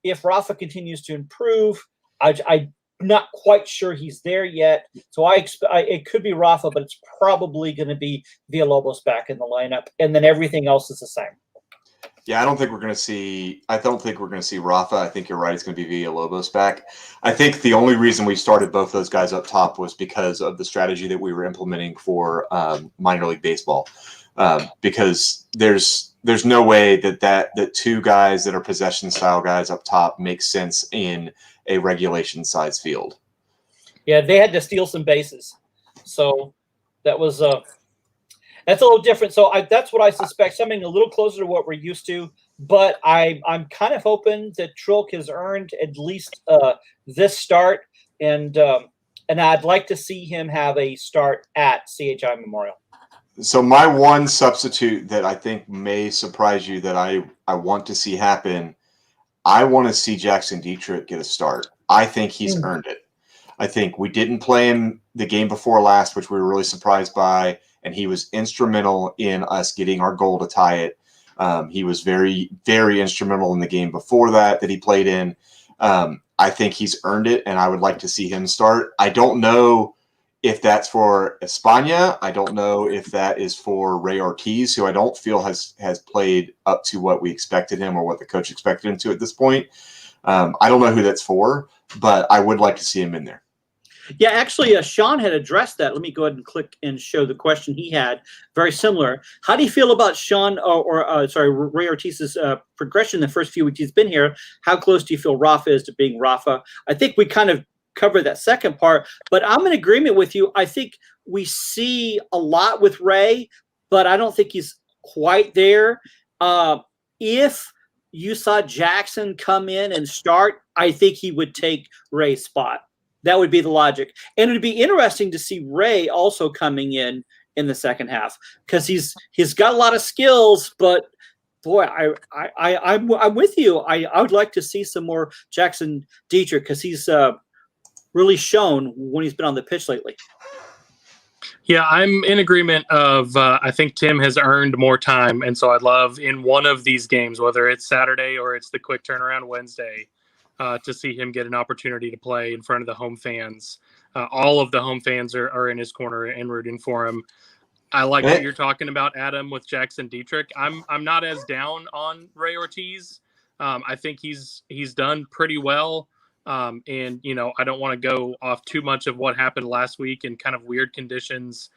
if Rafa continues to improve, I'm not quite sure he's there yet. So it could be Rafa, but it's probably going to be Villalobos back in the lineup, and then everything else is the same. Yeah, I don't think we're going to see Rafa. I think you're right. It's going to be Villalobos back. I think the only reason we started both those guys up top was because of the strategy that we were implementing for minor league baseball. Because there's no way that two guys that are possession style guys up top makes sense in a regulation size field. Yeah, they had to steal some bases, so that was that's a little different. So that's what I suspect, something a little closer to what we're used to. But I'm kind of hoping that Trilk has earned at least this start, and I'd like to see him have a start at CHI Memorial. So my one substitute that I think may surprise you that I want to see happen, I want to see Jackson Dietrich get a start. I think he's earned it. I think we didn't play him the game before last, which we were really surprised by, and he was instrumental in us getting our goal to tie it. He was very, very instrumental in the game before that he played in. I think he's earned it, and I would like to see him start. I don't know if that's for España. I don't know if that is for Ray Ortiz, who I don't feel has played up to what we expected him or what the coach expected him to at this point. I don't know who that's for, but I would like to see him in there. Yeah, actually, Sean had addressed that. Let me go ahead and click and show the question he had. Very similar. How do you feel about Sean Ray Ortiz's progression the first few weeks he's been here? How close do you feel Rafa is to being Rafa? I think we kind of covered that second part, but I'm in agreement with you. I think we see a lot with Ray, but I don't think he's quite there. If you saw Jackson come in and start, I think he would take Ray's spot. That would be the logic. And it'd be interesting to see Ray also coming in the second half, because he's got a lot of skills, but boy, I'm with you. I would like to see some more Jackson Dietrich, because he's really shown when he's been on the pitch lately. Yeah, I'm in agreement of I think Tim has earned more time, and so I'd love in one of these games, whether it's Saturday or it's the quick turnaround Wednesday, to see him get an opportunity to play in front of the home fans. All of the home fans are in his corner and rooting for him. I like what you're talking about, Adam, with Jackson Dietrich. I'm not as down on Ray Ortiz. I think he's done pretty well. And, I don't want to go off too much of what happened last week in kind of weird conditions.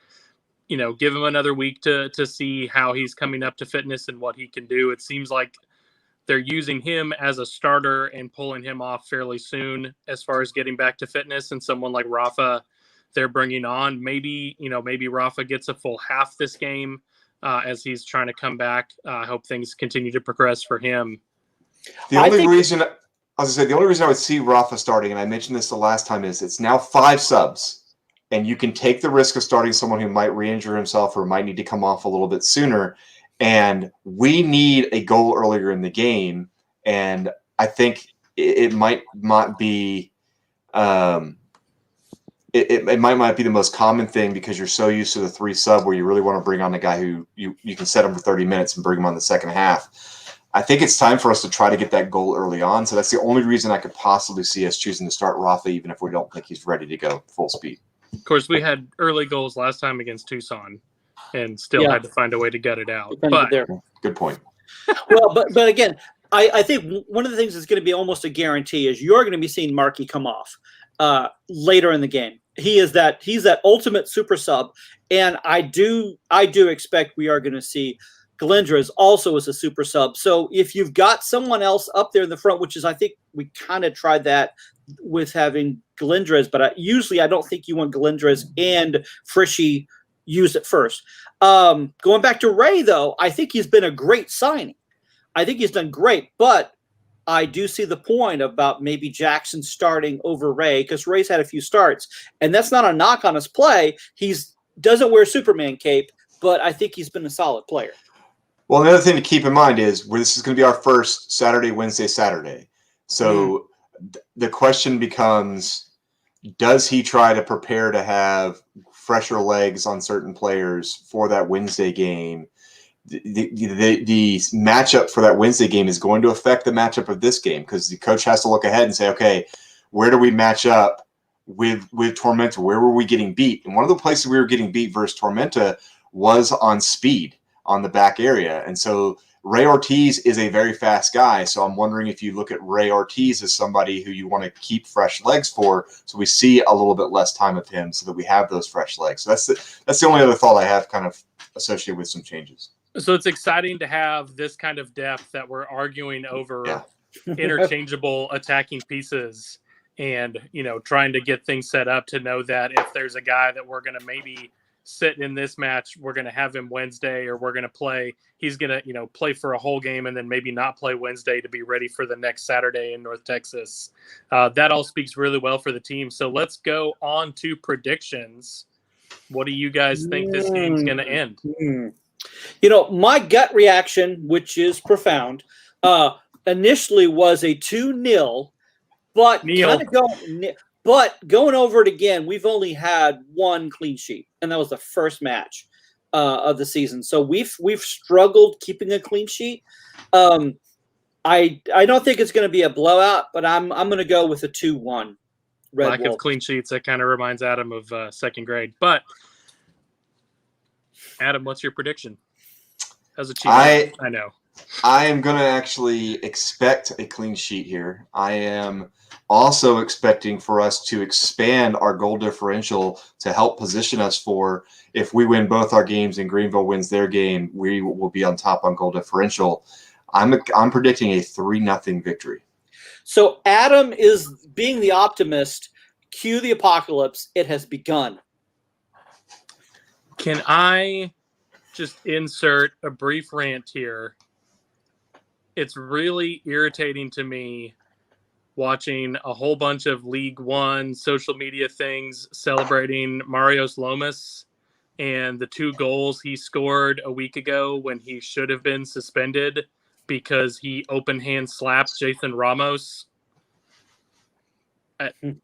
Give him another week to see how he's coming up to fitness and what he can do. It seems like they're using him as a starter and pulling him off fairly soon as far as getting back to fitness. And someone like Rafa, they're bringing on. Maybe Rafa gets a full half this game as he's trying to come back. I hope things continue to progress for him. The only reason I would see Rafa starting, and I mentioned this the last time, is it's now 5 subs, and you can take the risk of starting someone who might re-injure himself or might need to come off a little bit sooner. And we need a goal earlier in the game, and I think it might not be it might not be the most common thing, because you're so used to the 3 sub where you really want to bring on a guy who you can set him for 30 minutes and bring him on the second half. I think it's time for us to try to get that goal early on. So that's the only reason I could possibly see us choosing to start Rafa, even if we don't think he's ready to go full speed. Of course, we had early goals last time against Tucson and still had to find a way to gut it out. But good point. Well, but again, I think one of the things that's going to be almost a guarantee is you're going to be seeing Markey come off later in the game. He's that ultimate super sub, and I do expect we are going to see Galindras also as a super sub. So if you've got someone else up there in the front, which is, I think we kind of tried that with having Galindras, but usually I don't think you want Galindras and Frischi used at first. Going back to Ray, though, I think he's been a great signing. I think he's done great, but I do see the point about maybe Jackson starting over Ray, because Ray's had a few starts, and that's not a knock on his play. He's doesn't wear Superman cape, but I think he's been a solid player. Well, another thing to keep in mind is this is going to be our first Saturday, Wednesday, Saturday. So the question becomes, does he try to prepare to have fresher legs on certain players for that Wednesday game? The matchup for that Wednesday game is going to affect the matchup of this game because the coach has to look ahead and say, okay, where do we match up with Tormenta? Where were we getting beat? And one of the places we were getting beat versus Tormenta was on speed on the back area. And so Ray Ortiz is a very fast guy. So I'm wondering if you look at Ray Ortiz as somebody who you want to keep fresh legs for, so we see a little bit less time of him so that we have those fresh legs. So that's the only other thought I have kind of associated with some changes. So it's exciting to have this kind of depth that we're arguing over interchangeable attacking pieces and, trying to get things set up to know that if there's a guy that we're going to maybe sit in this match, we're going to have him Wednesday, or we're going to play, he's going to, play for a whole game and then maybe not play Wednesday to be ready for the next Saturday in North Texas. That all speaks really well for the team. So let's go on to predictions. What do you guys think this game's going to end? My gut reaction, which is profound, initially was a 2-0, but going over it again, we've only had one clean sheet, and that was the first match of the season. So we've struggled keeping a clean sheet. I don't think it's going to be a blowout, but I'm going to go with a 2-1. Lack of clean sheets, that kind of reminds Adam of second grade. But Adam, what's your prediction? As a chief, I know. I am going to actually expect a clean sheet here. I am also expecting for us to expand our goal differential to help position us for, if we win both our games and Greenville wins their game, we will be on top on goal differential. I'm predicting a 3-0 victory. So Adam is being the optimist. Cue the apocalypse. It has begun. Can I just insert a brief rant here? It's really irritating to me watching a whole bunch of League One social media things celebrating Marios Lomas and the 2 goals he scored a week ago when he should have been suspended because he open hand slapped Jason Ramos.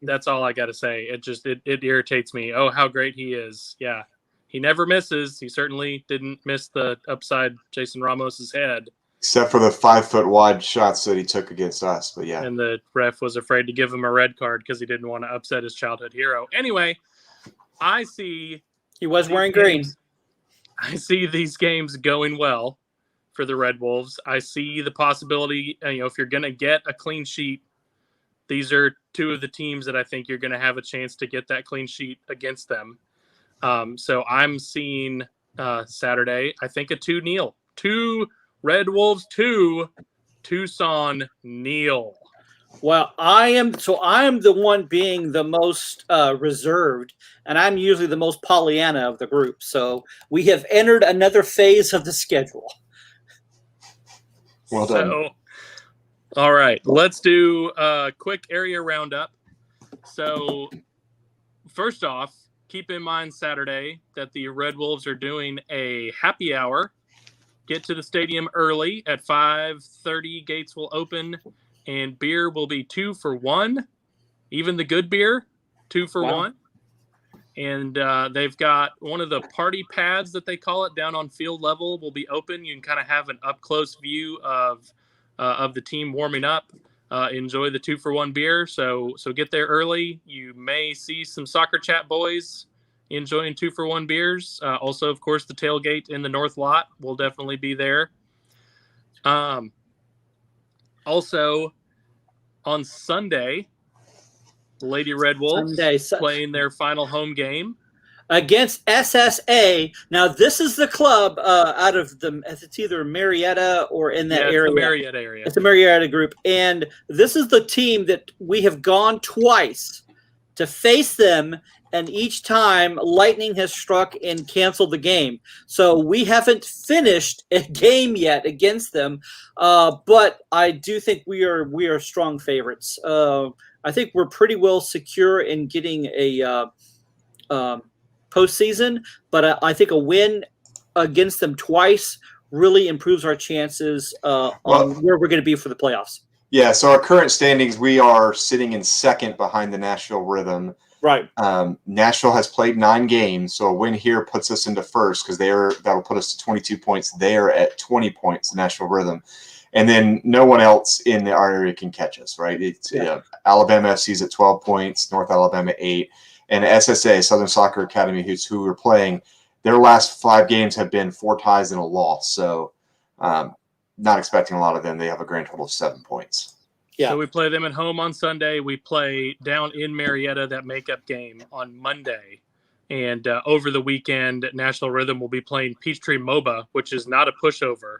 That's all I got to say. It irritates me. Oh, how great he is. Yeah. He never misses. He certainly didn't miss the upside Jason Ramos's head. Except for the 5-foot wide shots that he took against us. But yeah. And the ref was afraid to give him a red card because he didn't want to upset his childhood hero. Anyway, I see. He was wearing green. I see these games going well for the Red Wolves. I see the possibility, if you're going to get a clean sheet, these are 2 of the teams that I think you're going to have a chance to get that clean sheet against them. So I'm seeing Saturday, I think a 2-0. 2 Red Wolves, 2 Tucson nil. Well, I am the one being the most reserved, and I'm usually the most Pollyanna of the group. So we have entered another phase of the schedule. Well done. So, all right, let's do a quick area roundup. So first off, keep in mind Saturday that the Red Wolves are doing a happy hour. Get to the stadium early at 5:30. Gates will open, and beer will be 2 for $1. Even the good beer, 2 for $1. And they've got one of the party pads that they call it down on field level will be open. You can kind of have an up close view of the team warming up. Enjoy the 2 for $1 beer. So get there early. You may see some Soccer Chat boys enjoying 2 for $1 beers. Also, of course, the tailgate in the north lot will definitely be there. Also, on Sunday, Lady Red Wolves playing their final home game against SSA. Now, this is the club out of it's either Marietta or in that area. It's the Marietta area. It's the Marietta group. And this is the team that we have gone twice to face them, and each time lightning has struck and canceled the game. So we haven't finished a game yet against them, but I do think we are strong favorites. I think we're pretty well secure in getting a postseason, but I think a win against them twice really improves our chances on where we're going to be for the playoffs. Yeah, so our current standings, we are sitting in second behind the Nashville Rhythm. Right. Nashville has played 9 games, so a win here puts us into first because that'll put us to 22 points. They are at 20 points, the Nashville Rhythm. And then no one else in our area can catch us, right? Alabama FC's at 12 points, North Alabama 8, and SSA, Southern Soccer Academy, who we're playing, their last 5 games have been 4 ties and a loss. So not expecting a lot of them. They have a grand total of 7 points. Yeah. So we play them at home on Sunday. We play down in Marietta, that makeup game, on Monday. And over the weekend, National Rhythm will be playing Peachtree MOBA, which is not a pushover.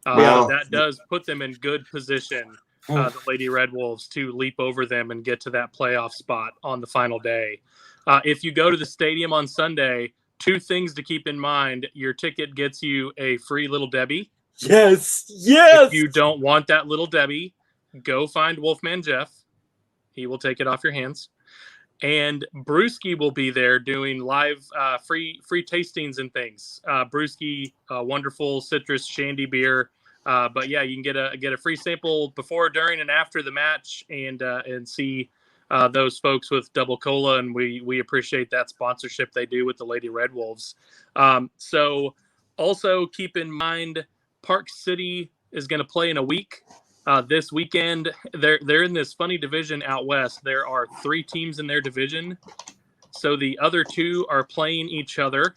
That does put them in good position, the Lady Red Wolves, to leap over them and get to that playoff spot on the final day. If you go to the stadium on Sunday, 2 things to keep in mind. Your ticket gets you a free Little Debbie. Yes. If you don't want that Little Debbie, go find Wolfman Jeff. He will take it off your hands. And Brewski will be there doing live free tastings and things. Brewski, wonderful citrus shandy beer. But yeah, you can get a free sample before, during, and after the match, and see those folks with Double Cola. And we appreciate that sponsorship they do with the Lady Red Wolves. So also keep in mind, Park City is going to play in a week. This weekend, they're in this funny division out west. There are 3 teams in their division, so the other 2 are playing each other.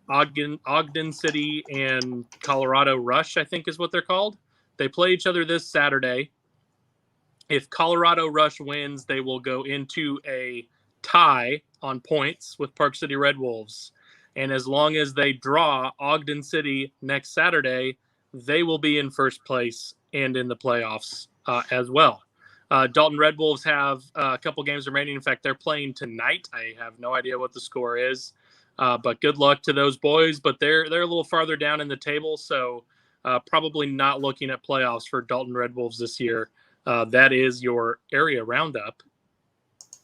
Ogden City and Colorado Rush, I think, is what they're called. They play each other this Saturday. If Colorado Rush wins, they will go into a tie on points with Park City Red Wolves, and as long as they draw Ogden City next Saturday, they will be in first place and in the playoffs as well. Dalton Red Wolves have a couple games remaining. In fact, they're playing tonight. I have no idea what the score is, but good luck to those boys. But they're a little farther down in the table, so probably not looking at playoffs for Dalton Red Wolves this year. That is your area roundup.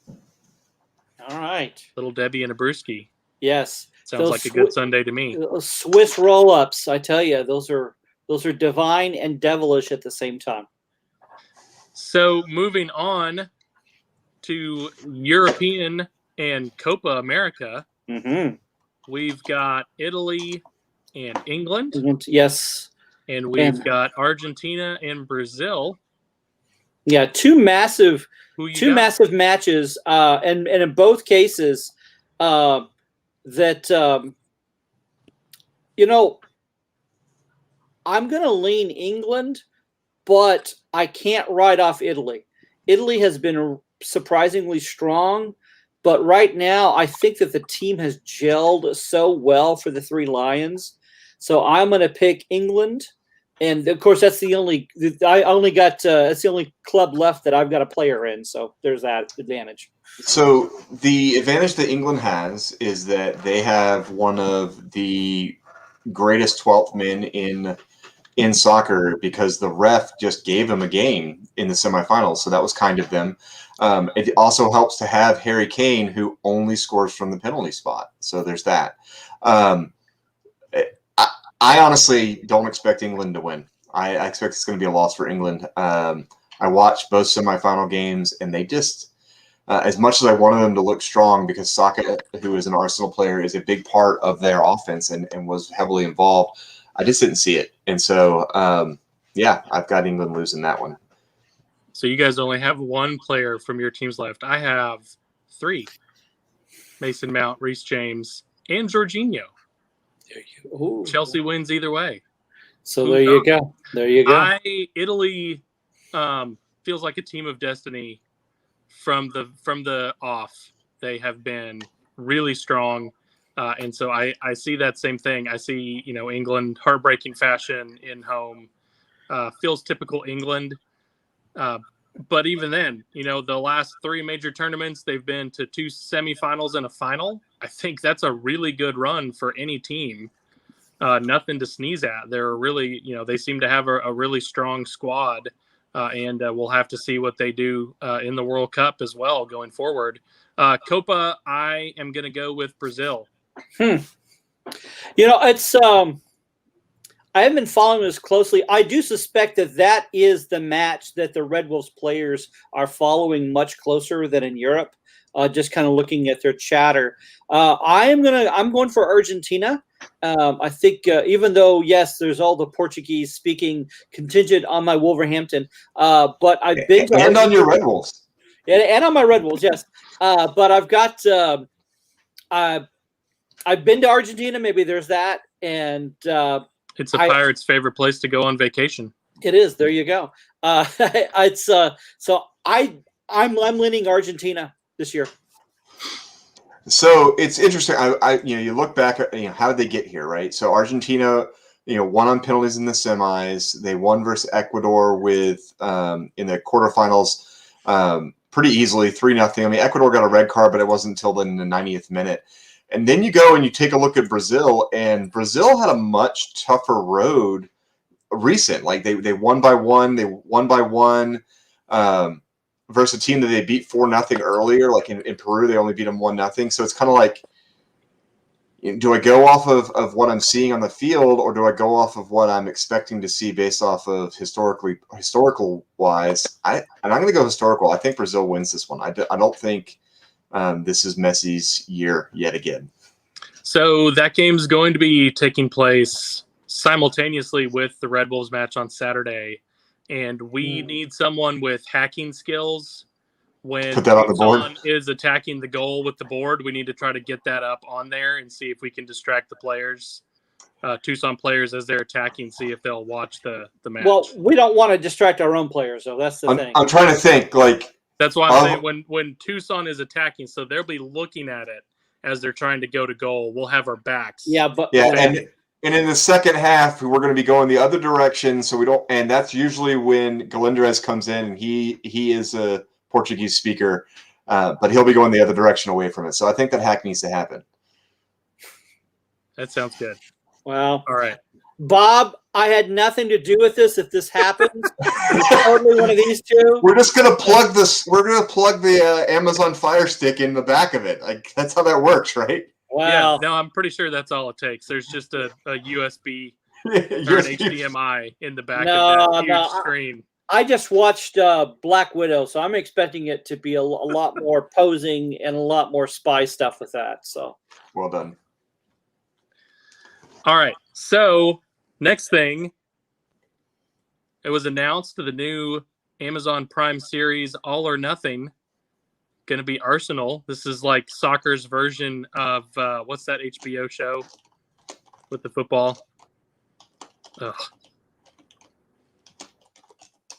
All right. Little Debbie and a brewski. Yes. Sounds like a good Sunday to me. Swiss roll-ups, I tell you, those are divine and devilish at the same time. So moving on to European and Copa America, we've got Italy and England. Yes. And we've got Argentina and Brazil. Yeah, two massive matches, and in both cases, I'm going to lean England, but I can't write off Italy. Italy has been surprisingly strong, but right now I think that the team has gelled so well for the 3 Lions. So I'm going to pick England. And of course, that's the only club left that I've got a player in. So there's that advantage. So the advantage that England has is that they have one of the greatest 12th men in soccer, because the ref just gave him a game in the semifinals. So that was kind of them. It also helps to have Harry Kane, who only scores from the penalty spot. So there's that. I honestly don't expect England to win. I expect it's going to be a loss for England. I watched both semifinal games, and they just, as much as I wanted them to look strong, because Saka, who is an Arsenal player, is a big part of their offense and was heavily involved, I just didn't see it. And so, I've got England losing that one. So you guys only have 1 player from your teams left. I have 3. Mason Mount, Reece James, and Jorginho. Chelsea wins either way. So there you go. Italy feels like a team of destiny from the off. They have been really strong. And so I see that same thing. I see, England, heartbreaking fashion in home, feels typical England. But even then, the last 3 major tournaments, they've been to 2 semifinals and a final. I think that's a really good run for any team. Nothing to sneeze at. They're really, they seem to have a really strong squad. And we'll have to see what they do in the World Cup as well going forward. Copa, I am going to go with Brazil. It's I haven't been following this closely. I do suspect that is the match that the Red Wolves players are following much closer than in Europe. Just kind of looking at their chatter. I'm going for Argentina. I think even though yes, there's all the Portuguese speaking contingent on my Wolverhampton, but I've been to and on your Red Wolves. And on my Red Wolves, yes. But I've got I've been to Argentina. Maybe there's that, and it's a Pirates' favorite place to go on vacation. It is. There you go. It's so I'm leaning Argentina this year. So it's interesting. You look back at how did they get here, right? So Argentina, won on penalties in the semis. They won versus Ecuador with in the quarterfinals pretty easily, 3-0. I mean, Ecuador got a red card, but it wasn't until the 90th minute. And then you go and you take a look at Brazil, and Brazil had a much tougher road recent. Like they won by one, versus a team that they beat 4-0 earlier. Like in Peru, they only beat them 1-0. So it's kind of like, do I go off of what I'm seeing on the field, or do I go off of what I'm expecting to see based off of historical wise? I'm going to go historical. I think Brazil wins this one. I don't think this is Messi's year yet again. So that game's going to be taking place simultaneously with the Red Wolves match on Saturday, and we need someone with hacking skills. When put that on the board. Someone is attacking the goal with the board, we need to try to get that up on there and see if we can distract the players, Tucson players, as they're attacking, see if they'll watch the match. Well, we don't want to distract our own players, though. That's the thing. I'm trying to think. That's why I'm saying when Tucson is attacking, so they'll be looking at it as they're trying to go to goal. We'll have our backs. And in the second half, we're going to be going the other direction, so we don't. And that's usually when Galindrez comes in, and he is a Portuguese speaker, but he'll be going the other direction away from it. So I think that hack needs to happen. That sounds good. Well, all right, Bob. I had nothing to do with this. If this happens, it's totally one of these two. We're just going to plug this. We're going to plug the Amazon Fire Stick in the back of it. Like that's how that works, right? Wow. Yeah, no, I'm pretty sure that's all it takes. There's just a USB or an HDMI in the back of that huge screen. I just watched Black Widow, so I'm expecting it to be a lot more posing and a lot more spy stuff with that. So well done. All right, so next thing, it was announced the new Amazon Prime series, All or Nothing, going to be Arsenal. This is like soccer's version of what's that HBO show with the football? Ugh.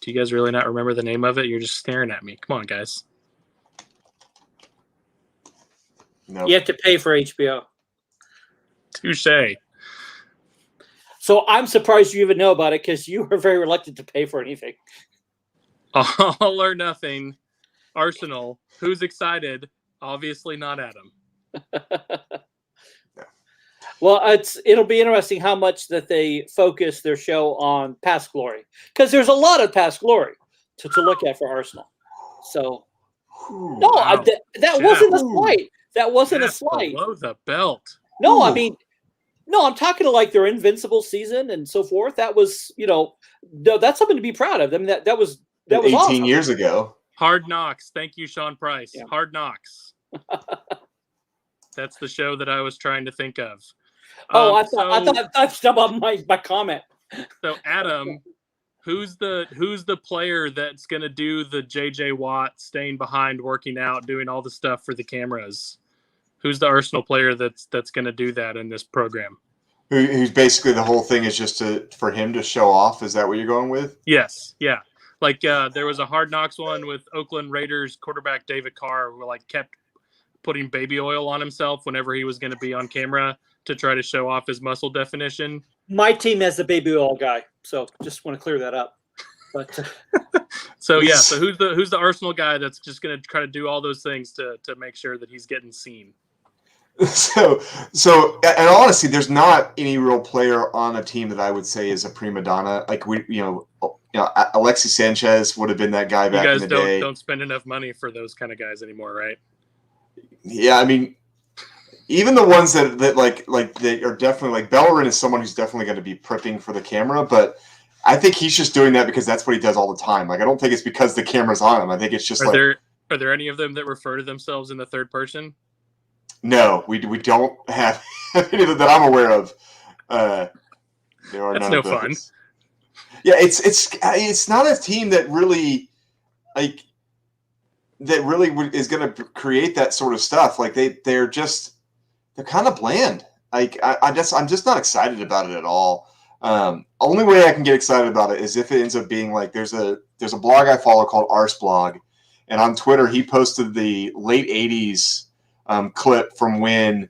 Do you guys really not remember the name of it? You're just staring at me. Come on, guys. No. You have to pay for HBO. Touche. So I'm surprised you even know about it because you were very reluctant to pay for anything. All or Nothing, Arsenal. Who's excited? Obviously not Adam. Well, it'll be interesting how much that they focus their show on past glory, because there's a lot of past glory to look at for Arsenal. So, no, wow. that wasn't a slight. That wasn't a slight. Below the belt. No, I mean, no, I'm talking to like their invincible season and so forth. That was, that's something to be proud of. I mean, that was 18 awesome. years ago. Hard Knocks. Thank you, Sean Price. Yeah. Hard Knocks. That's the show that I was trying to think of. I thought that's about my comment. So Adam, who's the player that's gonna do the JJ Watt staying behind, working out, doing all the stuff for the cameras? Who's the Arsenal player that's gonna do that in this program? Who's basically the whole thing is just for him to show off? Is that what you're going with? Yes, yeah. Like there was a Hard Knocks one with Oakland Raiders quarterback David Carr, who kept putting baby oil on himself whenever he was going to be on camera to try to show off his muscle definition. My team has the baby oil guy, so just want to clear that up. But so who's the Arsenal guy that's just going to try to do all those things to make sure that he's getting seen? So, and honestly, there's not any real player on a team that I would say is a prima donna. Like Alexis Sanchez would have been that guy back in the day. Don't spend enough money for those kind of guys anymore, right? Yeah, I mean, even the ones that they are definitely like Bellerin is someone who's definitely going to be prepping for the camera, but I think he's just doing that because that's what he does all the time. Like I don't think it's because the camera's on him. I think it's just Are there any of them that refer to themselves in the third person? No, we don't have any of them that I'm aware of. There are That's none no of those. fun. Yeah, it's not a team that really is going to create that sort of stuff. Like they're kind of bland. Like I'm just not excited about it at all. Only way I can get excited about it is if it ends up being like there's a blog I follow called Arse Blog, and on Twitter he posted the late '80s clip from when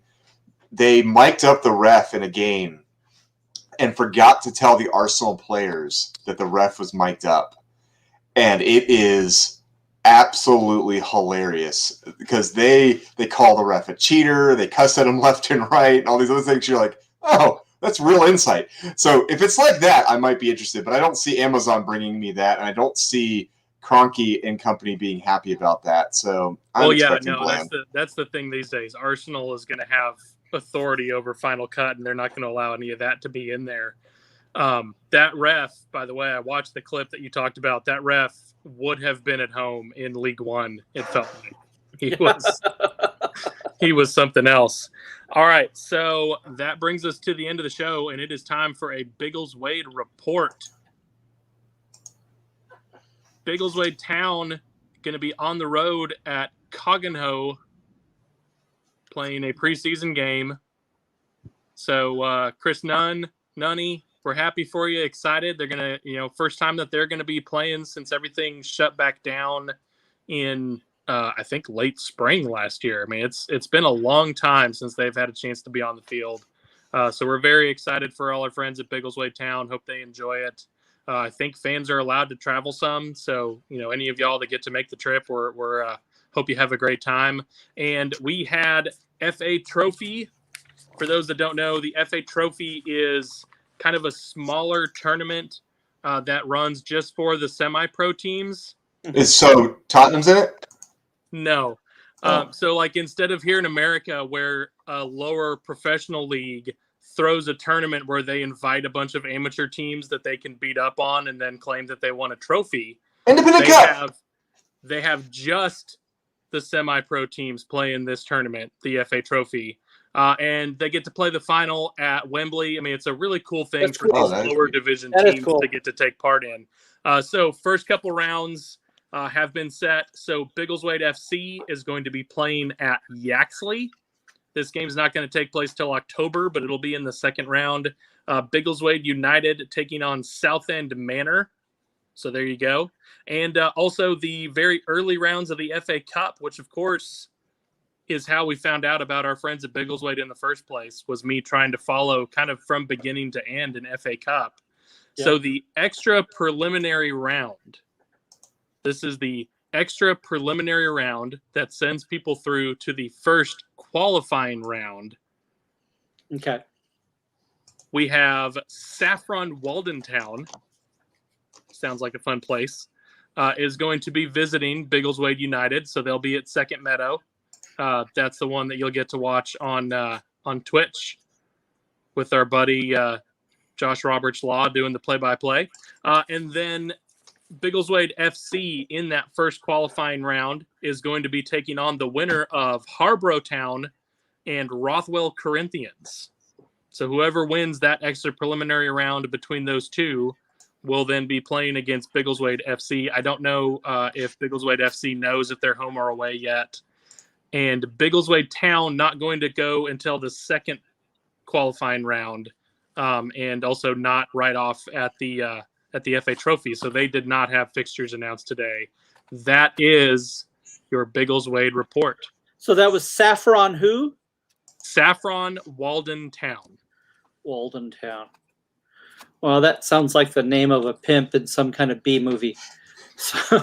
they mic'd up the ref in a game and forgot to tell the Arsenal players that the ref was mic'd up, and it is absolutely hilarious because they call the ref a cheater, they cuss at him left and right, and all these other things. You're like, oh, that's real insight. So if it's like that, I might be interested, but I don't see Amazon bringing me that, and I don't see Kroenke and company being happy about that. So I'm expecting bland. That's the thing these days. Arsenal is going to have authority over Final Cut, and they're not going to allow any of that to be in there. That ref, by the way, I watched the clip that you talked about. That ref would have been at home in League One. It felt like he was something else. All right, so that brings us to the end of the show, and it is time for a Biggleswade report. Biggleswade Town going to be on the road at Coggenho playing a preseason game. So Chris Nunny, we're happy for you, excited. They're going to, first time that they're going to be playing since everything shut back down in, I think, late spring last year. I mean, it's been a long time since they've had a chance to be on the field. So we're very excited for all our friends at Biggleswade Town. Hope they enjoy it. I think fans are allowed to travel some. So, any of y'all that get to make the trip, we're hope you have a great time. And we had FA Trophy. For those that don't know, the FA Trophy is kind of a smaller tournament that runs just for the semi-pro teams. So Tottenham's in it? No. So like instead of here in America where a lower professional league throws a tournament where they invite a bunch of amateur teams that they can beat up on and then claim that they won a trophy. Independent Cup. They have just the semi-pro teams playing this tournament, the FA Trophy. And they get to play the final at Wembley. I mean, it's a really cool thing for these lower division teams to get to take part in. So first couple rounds have been set. So Biggleswade FC is going to be playing at Yaxley. This game's not going to take place till October, but it'll be in the second round. Biggleswade United taking on Southend Manor. So there you go. And also the very early rounds of the FA Cup, which of course is how we found out about our friends at Biggleswade in the first place, was me trying to follow kind of from beginning to end in FA Cup. Yeah. So the extra preliminary round, this is the extra preliminary round that sends people through to the first qualifying round. Okay. We have Saffron Waldentown. Sounds like a fun place. Is going to be visiting Biggleswade United, so they'll be at Second Meadow. That's the one that you'll get to watch on Twitch with our buddy Josh Roberts Law doing the play-by-play. And then Biggleswade FC in that first qualifying round is going to be taking on the winner of Harborough Town and Rothwell Corinthians. So whoever wins that extra preliminary round between those two will then be playing against Biggleswade FC. I don't know if Biggleswade FC knows if they're home or away yet. And Biggleswade Town not going to go until the second qualifying round, and also not right off at the FA Trophy. So they did not have fixtures announced today. That is your Biggleswade report. So that was Saffron who? Saffron Waldentown. Waldentown. Well, that sounds like the name of a pimp in some kind of B movie. So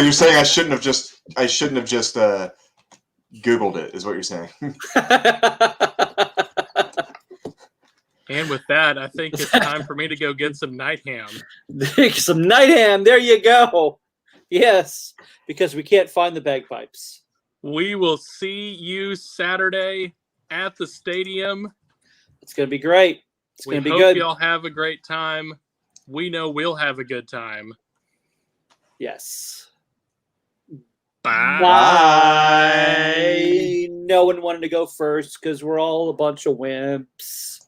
you're saying I shouldn't have just Googled it, is what you're saying. And with that, I think it's time for me to go get some night ham. Some night ham. There you go. Yes, because we can't find the bagpipes. We will see you Saturday at the stadium. It's going to be great. It's going to be good. We hope y'all have a great time. We know we'll have a good time. Yes. Bye. Bye. No one wanted to go first because we're all a bunch of wimps.